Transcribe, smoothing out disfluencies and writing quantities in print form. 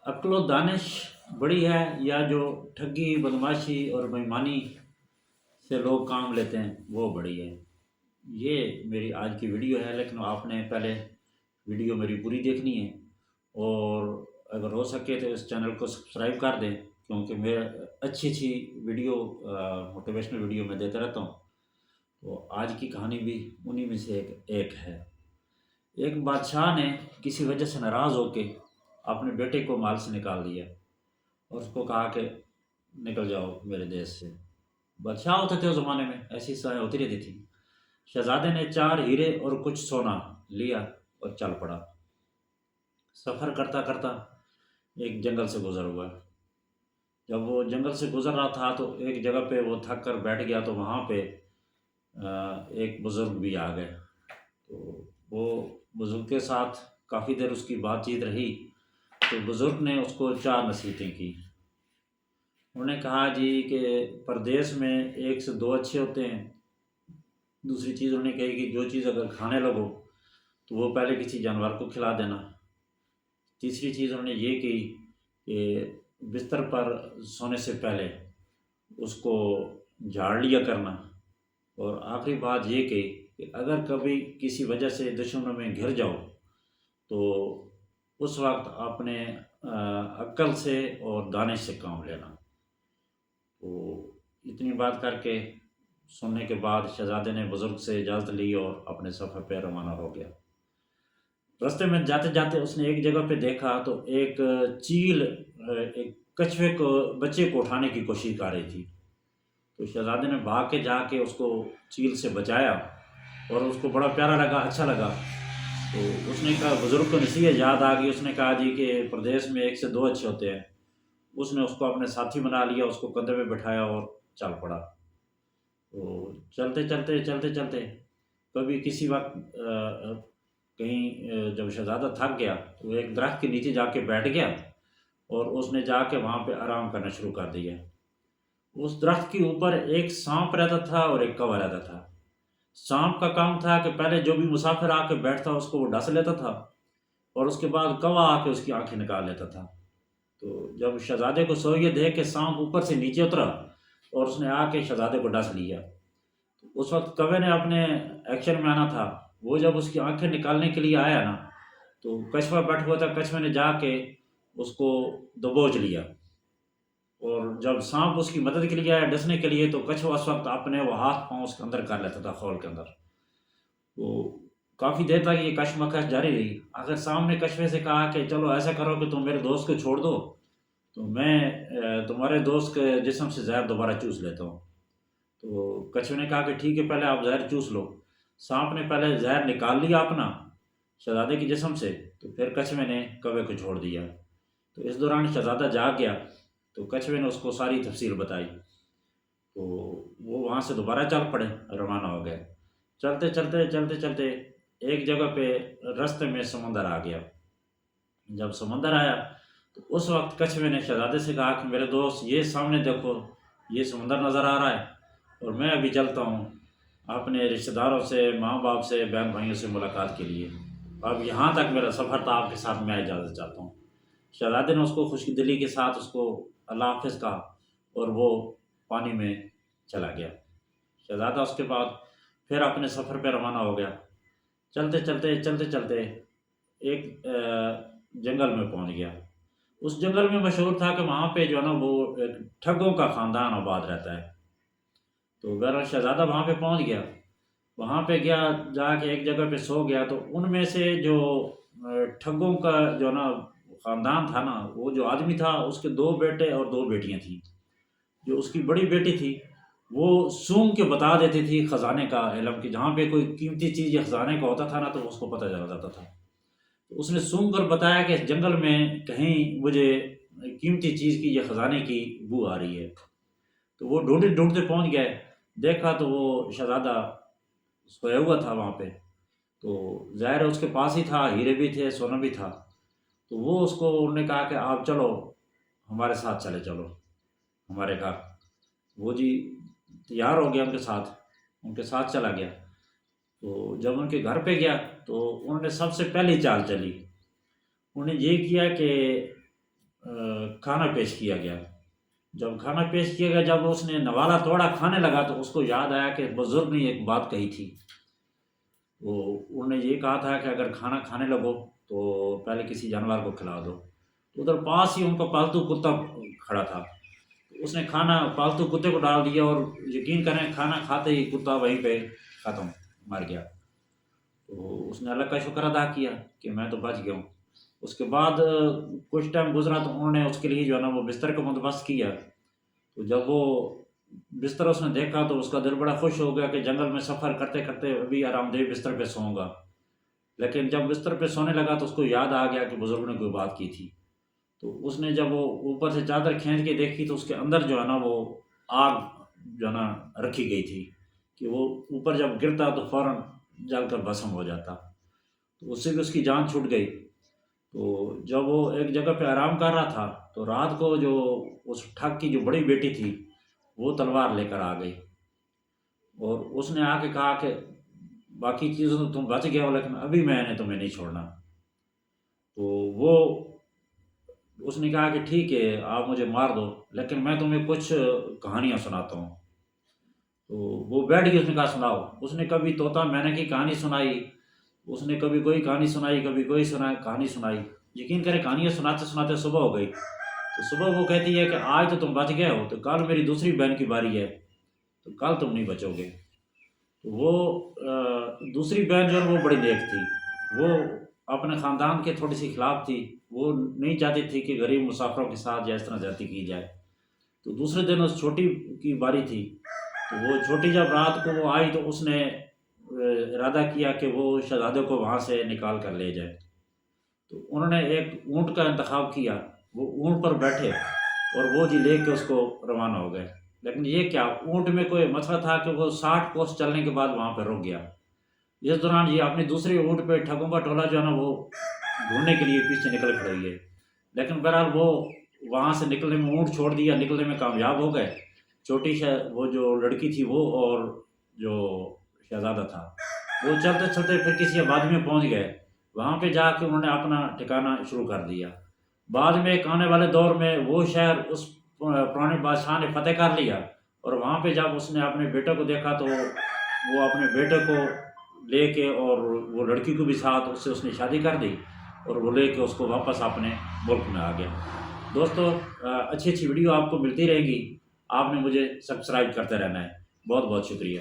عقل و دانش بڑی ہے یا جو ٹھگی بدماشی اور بےایمانی سے لوگ کام لیتے ہیں وہ بڑی ہے؟ یہ میری آج کی ویڈیو ہے، لیکن آپ نے پہلے ویڈیو میری پوری دیکھنی ہے، اور اگر ہو سکے تو اس چینل کو سبسکرائب کر دیں، کیونکہ میں اچھی اچھی ویڈیو موٹیویشنل ویڈیو میں دیتا رہتا ہوں۔ تو آج کی کہانی بھی انہی میں سے ایک ہے۔ ایک بادشاہ نے کسی وجہ سے ناراض ہو کے اپنے بیٹے کو مال سے نکال دیا اور اس کو کہا کہ نکل جاؤ میرے دیش سے۔ بادشاہ ہوتے تھے اس زمانے میں، ایسی سزائیں ہوتی رہتی تھی۔ شہزادے نے 4 ہیرے اور کچھ سونا لیا اور چل پڑا۔ سفر کرتا کرتا ایک جنگل سے گزر ہوا۔ جب وہ جنگل سے گزر رہا تھا تو ایک جگہ پہ وہ تھک کر بیٹھ گیا، تو وہاں پہ ایک بزرگ بھی آ گئے۔ تو وہ بزرگ کے ساتھ کافی دیر اس کی بات چیت رہی، تو بزرگ نے اس کو 4 نصیحتیں کی۔ انہوں نے کہا جی کہ پردیس میں 1 سے 2 اچھے ہوتے ہیں۔ دوسری چیز انہوں نے کہی کہ جو چیز اگر کھانے لگو تو وہ پہلے کسی جانور کو کھلا دینا۔ تیسری چیز انہوں نے یہ کی کہ بستر پر سونے سے پہلے اس کو جھاڑ لیا کرنا۔ اور آخری بات یہ کہ اگر کبھی کسی وجہ سے دشمنوں میں گھر جاؤ تو اس وقت اپنے عقل سے اور دانش سے کام لینا۔ تو اتنی بات کر کے سننے کے بعد شہزادے نے بزرگ سے اجازت لی اور اپنے سفر پہ روانہ ہو گیا۔ رستے میں جاتے جاتے اس نے ایک جگہ پہ دیکھا تو ایک چیل ایک کچھوے کو بچے کو اٹھانے کی کوشش کر رہی تھی۔ تو شہزادے نے بھاگ کے جا کے اس کو چیل سے بچایا، اور اس کو بڑا پیارا لگا، اچھا لگا۔ تو اس نے کہا، بزرگ کو نصیحت یاد آ گئی، اس نے کہا جی کہ پردیس میں 1 سے 2 اچھے ہوتے ہیں۔ اس نے اس کو اپنے ساتھی بنا لیا، اس کو کندھے پہ بٹھایا اور چل پڑا۔ تو چلتے چلتے چلتے چلتے کبھی کسی وقت کہیں جب شہزادہ تھک گیا تو وہ ایک درخت کے نیچے جا کے بیٹھ گیا، اور اس نے جا کے وہاں پہ آرام کرنا شروع کر دیا۔ اس درخت کے اوپر ایک سانپ رہتا تھا اور ایک کوا رہتا تھا۔ سانپ کا کام تھا کہ پہلے جو بھی مسافر آ کے بیٹھتا اس کو وہ ڈس لیتا تھا، اور اس کے بعد کوا آ کے اس کی آنکھیں نکال لیتا تھا۔ تو جب شہزادے کو سوئیے دیکھ کے سانپ اوپر سے نیچے اترا اور اس نے آ کے شہزادے کو ڈس لیا۔ اس وقت کوے نے اپنے ایکشن میں آنا تھا۔ وہ جب اس کی آنکھیں نکالنے کے لیے آیا نا، تو کچھوا بیٹھا ہوا تھا، کچھوے نے جا کے اس کو دبوچ لیا، اور جب سانپ اس کی مدد کے لیے آیا ڈسنے کے لیے، تو کچھوا اس وقت اپنے وہ ہاتھ پاؤں اس کے اندر کر لیتا تھا، خول کے اندر۔ تو کافی دیر تک یہ کشمکش جاری رہی۔ آخر سانپ نے کچھوے سے کہا کہ چلو ایسا کرو کہ تم میرے دوست کو چھوڑ دو، تو میں تمہارے دوست کے جسم سے زہر دوبارہ چوس لیتا ہوں۔ تو کچھوے نے کہا کہ ٹھیک ہے، پہلے آپ زہر چوس لو۔ سانپ نے پہلے زہر نکال لیا اپنا شہزادے کے جسم سے، تو پھر کچھوے نے کوے کو چھوڑ دیا۔ تو اس دوران شہزادہ جاگ گیا، تو کچھوے نے اس کو ساری تفصیل بتائی۔ تو وہ وہاں سے دوبارہ چل پڑے، روانہ ہو گئے۔ چلتے چلتے چلتے چلتے ایک جگہ پہ رستے میں سمندر آ گیا۔ جب سمندر آیا تو اس وقت کچھوے نے شہزادے سے کہا کہ میرے دوست، یہ سامنے دیکھو، یہ سمندر نظر آ رہا ہے، اور میں ابھی چلتا ہوں اپنے رشتہ داروں سے، ماں باپ سے، بہن بھائیوں سے ملاقات کے لیے۔ اب یہاں تک میرا سفر تھا، آپ کے ساتھ میں اجازت چاہتا ہوں۔ شہزادے نے اس کو خوش دلی کے ساتھ اس کو اللہ حافظ کہا، اور وہ پانی میں چلا گیا۔ شہزادہ اس کے بعد پھر اپنے سفر پہ روانہ ہو گیا۔ چلتے چلتے چلتے چلتے ایک جنگل میں پہنچ گیا۔ اس جنگل میں مشہور تھا کہ وہاں پہ جو ہے نا وہ ایک ٹھگوں کا خاندان آباد رہتا ہے۔ تو بہرحال شہزادہ وہاں پہ پہنچ گیا، وہاں پہ گیا، جا کے ایک جگہ پہ سو گیا۔ تو ان میں سے جو ٹھگوں کا جو ہے نا خاندان تھا نا، وہ جو آدمی تھا اس کے 2 بیٹے اور 2 بیٹیاں تھیں۔ جو اس کی بڑی بیٹی تھی وہ سونگ کے بتا دیتی تھی خزانے کا علم، کہ جہاں پہ کوئی قیمتی چیز یا خزانے کا ہوتا تھا نا تو اس کو پتہ چل جاتا تھا۔ تو اس نے سونگ کر بتایا کہ اس جنگل میں کہیں مجھے قیمتی چیز کی یا خزانے کی بو آ رہی ہے۔ تو وہ ڈھونڈتے ڈھونڈتے پہنچ گئے، دیکھا تو وہ شہزادہ سویا ہوا تھا وہاں پہ۔ تو ظاہر ہے اس کے پاس ہی تھا، ہیرے بھی تھے، سونا بھی تھا۔ تو وہ اس کو انہوں نے کہا کہ آپ چلو ہمارے ساتھ چلے چلو ہمارے گھر۔ وہ جی تیار ہو گیا، ان کے ساتھ چلا گیا۔ تو جب ان کے گھر پہ گیا تو انہوں نے سب سے پہلی چال چلی۔ انہوں نے یہ کیا کہ کھانا پیش کیا گیا۔ جب کھانا پیش کیا گیا، جب اس نے نوالا توڑا کھانے لگا تو اس کو یاد آیا کہ بزرگ نے ایک بات کہی تھی، وہ انہوں نے یہ کہا تھا کہ اگر کھانا کھانے لگو تو پہلے کسی جانور کو کھلا دو۔ تو ادھر پاس ہی ان کا پالتو کتا کھڑا تھا، اس نے کھانا پالتو کتے کو ڈال دیا، اور یقین کریں کھانا کھاتے ہی کتا وہیں پہ ختم، مر گیا۔ تو اس نے اللہ کا شکر ادا کیا کہ میں تو بچ گیا ہوں۔ اس کے بعد کچھ ٹائم گزرا تو انہوں نے اس کے لیے جو ہے نا وہ بستر کا بندوبست کیا۔ تو جب وہ بستر اس نے دیکھا تو اس کا دل بڑا خوش ہو گیا کہ جنگل میں سفر کرتے کرتے ابھی آرام دہ بستر پہ سوؤں گا۔ لیکن جب بستر پہ سونے لگا تو اس کو یاد آ گیا کہ بزرگ نے کوئی بات کی تھی۔ تو اس نے جب وہ اوپر سے چادر کھینچ کے دیکھی تو اس کے اندر جو ہے نا وہ آگ جو ہے نا رکھی گئی تھی کہ وہ اوپر جب گرتا تو فوراً جل کر بھسم ہو جاتا۔ تو اس سے بھی اس کی جان چھوٹ گئی۔ تو جب وہ ایک جگہ پہ آرام کر رہا تھا تو رات کو جو اس ٹھگ کی جو بڑی بیٹی تھی وہ تلوار لے کر آ گئی، اور اس نے آ کے کہا کہ باقی چیزوں تو تم بچ گئے ہو لیکن ابھی میں نے تمہیں نہیں چھوڑنا۔ تو وہ اس نے کہا کہ ٹھیک ہے آپ مجھے مار دو لیکن میں تمہیں کچھ کہانیاں سناتا ہوں۔ تو وہ بیٹھ گئی، اس نے کہا سناؤ۔ اس نے کبھی طوطا مینا کی کہانی سنائی، اس نے کبھی کوئی کہانی سنائی، کبھی کوئی کہانی سنائی۔ یقین کرے کہانیاں سناتے سناتے صبح ہو گئی۔ تو صبح وہ کہتی ہے کہ آج تو تم بچ گئے ہو، تو کل میری دوسری بہن کی باری ہے، تو کل تم نہیں بچو گے۔ تو وہ دوسری بہن جو ہے وہ بڑی نیک تھی، وہ اپنے خاندان کے تھوڑی سی خلاف تھی، وہ نہیں چاہتی تھی کہ غریب مسافروں کے ساتھ یا اس طرح زیادتی کی جائے۔ تو دوسرے دن اس چھوٹی کی باری تھی، تو وہ چھوٹی جب رات کو وہ آئی تو اس نے ارادہ کیا کہ وہ شہزادے کو وہاں سے نکال کر لے جائے۔ تو انہوں نے ایک اونٹ کا انتخاب کیا، وہ اونٹ پر بیٹھے اور وہ جی لے کے اس کو روانہ ہو گئے۔ لیکن یہ کیا، اونٹ میں کوئی مسئلہ تھا کہ وہ 60 کوس چلنے کے بعد وہاں پہ رک گیا۔ اس دوران یہ اپنی دوسری اونٹ پہ ٹھگوں کا ٹولہ جو ہے نا وہ ڈھونڈنے کے لیے پیچھے نکل کھڑی ہے، لیکن بہرحال وہ وہاں سے نکلنے میں، اونٹ چھوڑ دیا، نکلنے میں کامیاب ہو گئے۔ وہ جو لڑکی تھی وہ اور جو شہزادہ تھا وہ چلتے چلتے پھر کسی آبادی میں پہنچ گئے، وہاں پہ جا کے انہوں نے اپنا ٹھکانہ شروع کر دیا۔ بعد میں ایک آنے والے دور میں وہ شہر اس پرانے بادشاہ نے فتح کر لیا، اور وہاں پہ جب اس نے اپنے بیٹے کو دیکھا تو وہ اپنے بیٹے کو لے کے اور وہ لڑکی کو بھی ساتھ اس نے شادی کر دی، اور وہ لے کے اس کو واپس اپنے ملک میں آ گیا۔ دوستو اچھی اچھی ویڈیو آپ کو ملتی رہے گی، آپ نے مجھے سبسکرائب کرتے رہنا ہے۔ بہت بہت شکریہ۔